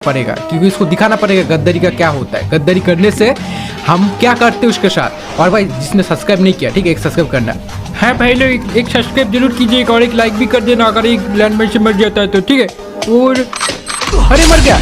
पड़ेगा, क्योंकि इसको दिखाना पड़ेगा गद्दारी का क्या होता है, गद्दारी करने से हम क्या करते हैं उसके साथ। और भाई जिसने सब्सक्राइब नहीं किया, ठीक है, एक सब्सक्राइब करना। हाँ भाई लोग एक सब्सक्राइब जरूर कीजिएगा और एक लाइक भी कर देना अगर एक लैंड में से मर जाता है तो, ठीक है। और अरे मर गया।